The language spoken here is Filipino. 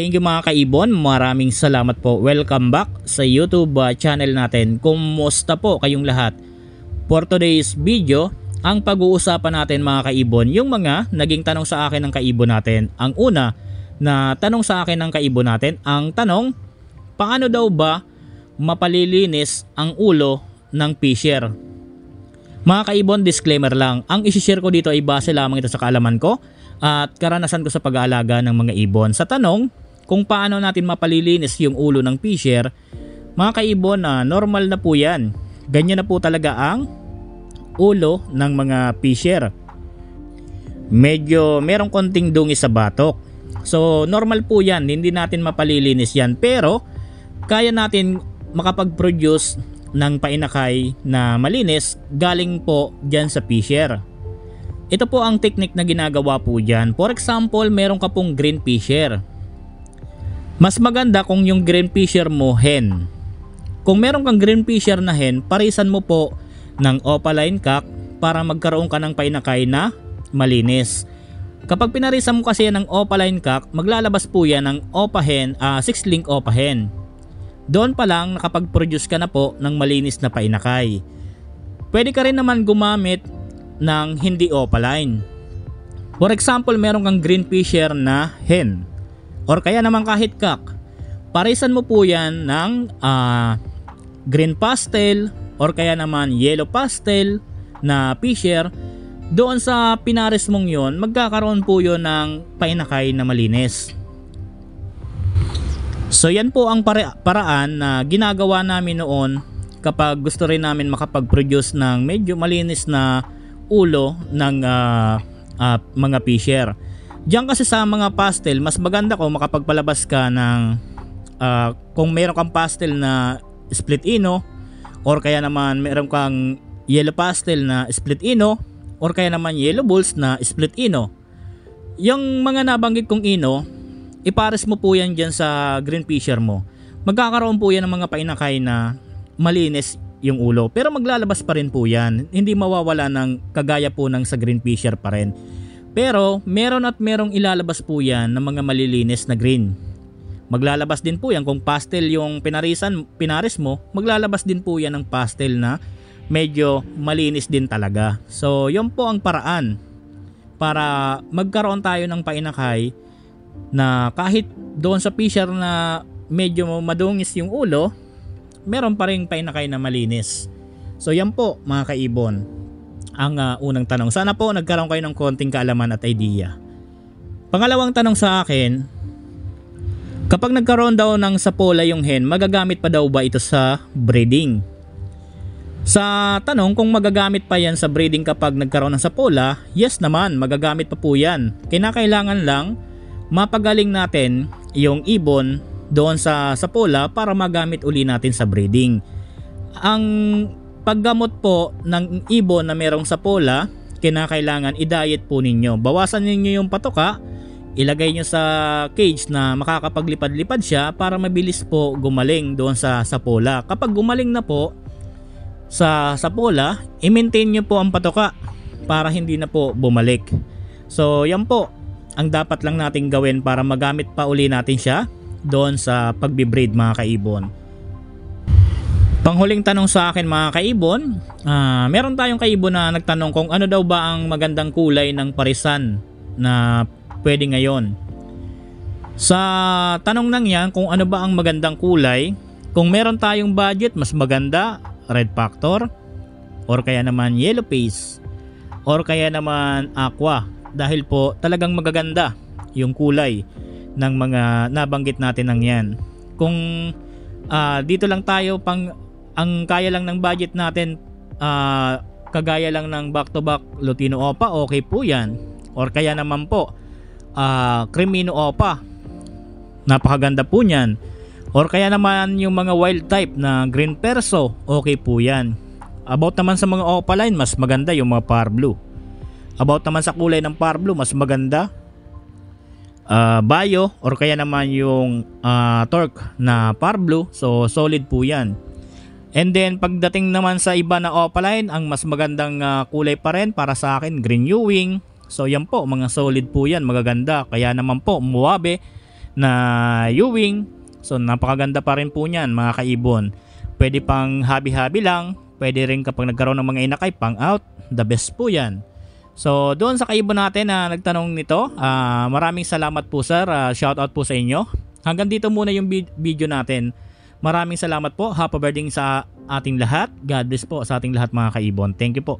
Thank you mga kaibon, maraming salamat po. Welcome back sa YouTube channel natin. Kumusta po kayong lahat? For today's video, ang pag-uusapan natin mga kaibon, yung mga naging tanong sa akin ng kaibon natin. Ang una na tanong sa akin ng kaibon natin, ang tanong, paano daw ba mapalilinis ang ulo ng fisher? Mga kaibon, disclaimer lang, ang isi-share ko dito ay base lamang ito sa kaalaman ko at karanasan ko sa pag-aalaga ng mga ibon. Sa tanong, kung paano natin mapalilinis yung ulo ng fisher, mga kaibon, normal na po yan. Ganyan na po talaga ang ulo ng mga fisher. Medyo merong konting dungis sa batok. So normal po yan, hindi natin mapalilinis yan. Pero kaya natin makapag-produce ng painakay na malinis galing po dyan sa fisher. Ito po ang technique na ginagawa po dyan. For example, meron ka pong green fisher. Mas maganda kung yung green fisher mo hen. Kung meron kang green fisher na hen, parisan mo po ng opaline cock para magkaroon ka ng painakay na malinis. Kapag pinarisan mo kasi yan ng opaline cock, maglalabas po yan ng opa hen, 6-link opa hen. Doon pa lang nakapag-produce ka na po ng malinis na painakay. Pwede ka rin naman gumamit ng hindi opaline. For example, meron kang green fisher na hen or kaya naman kahit cock. Parisan mo po yan ng green pastel or kaya naman yellow pastel na fisher. Doon sa pinaris mong yon, magkakaroon po yon ng painakay na malinis. So yan po ang paraan na ginagawa namin noon kapag gusto rin namin makapag-produce ng medyo malinis na ulo ng mga fisher. Diyan kasi sa mga pastel, mas maganda kung makapagpalabas ka ng kung meron kang pastel na split ino or kaya naman meron kang yellow pastel na split ino or kaya naman yellow bulls na split ino. Yung mga nabanggit kong ino, ipares mo po yan dyan sa green fisher mo. Magkakaroon po yan ng mga painakay na malinis yung ulo. Pero maglalabas pa rin po yan. Hindi mawawala ng kagaya po ng sa green fisher pa rin. Pero meron at merong ilalabas po yan ng mga malilinis na green. Maglalabas din po yan kung pastel yung pinaris mo. Maglalabas din po yan ng pastel na medyo malinis din talaga. So yun po ang paraan para magkaroon tayo ng painakay na kahit doon sa fisher na medyo madungis yung ulo, meron pa rin painakay na malinis. So yan po mga kaibon ang unang tanong. Sana po nagkaroon kayo ng konting kaalaman at idea. Pangalawang tanong sa akin, kapag nagkaroon daw ng sapola yung hen, magagamit pa daw ba ito sa breeding? Sa tanong kung magagamit pa yan sa breeding kapag nagkaroon ng sapola, yes naman, magagamit pa po yan. Kinakailangan lang mapagaling natin yung ibon doon sa sapola para magamit uli natin sa breeding. Ang paggamot po ng ibon na merong sapola, kinakailangan i-diet po ninyo. Bawasan ninyo yung patoka, ilagay nyo sa cage na makakapaglipad-lipad siya para mabilis po gumaling doon sa sapola. Kapag gumaling na po sa sapola, i-maintain nyo po ang patoka para hindi na po bumalik. So yan po ang dapat lang nating gawin para magamit pa uli natin siya doon sa pagbibreed mga kaibon. Panghuling tanong sa akin mga kaibon, meron tayong kaibon na nagtanong kung ano daw ba ang magandang kulay ng parisan na pwede ngayon. Sa tanong nang yan kung ano ba ang magandang kulay, kung meron tayong budget, mas maganda red factor or kaya naman yellow face or kaya naman aqua, dahil po talagang magaganda yung kulay ng mga nabanggit natin ng yan. Kung dito lang tayo ang kaya lang ng budget natin, kagaya lang ng back to back Lutino Opa, okay po yan. Or kaya naman po Cremino Opa, napakaganda po nyan. Or kaya naman yung mga wild type na Green Perso, okay po yan. About naman sa mga opaline, mas maganda yung mga Par Blue. About naman sa kulay ng Par Blue, mas maganda Bayo or kaya naman yung Torque na Par Blue. So solid po yan. And then pagdating naman sa iba na opaline, ang mas magandang kulay pa rin para sa akin, Green Ewing. So yan po, mga solid po yan, magaganda. Kaya naman po, Muwabe na Ewing. So napakaganda pa rin po niyan mga kaibon. Pwede pang hobby-hobby lang, pwede rin kapag nagkaroon ng mga inakay pang out, the best po yan. So doon sa kaibon natin na nagtanong nito, maraming salamat po sir, shout out po sa inyo. Hanggang dito muna yung video natin. Maraming salamat po, happy birthday sa ating lahat. God bless po sa ating lahat mga kaibon. Thank you po.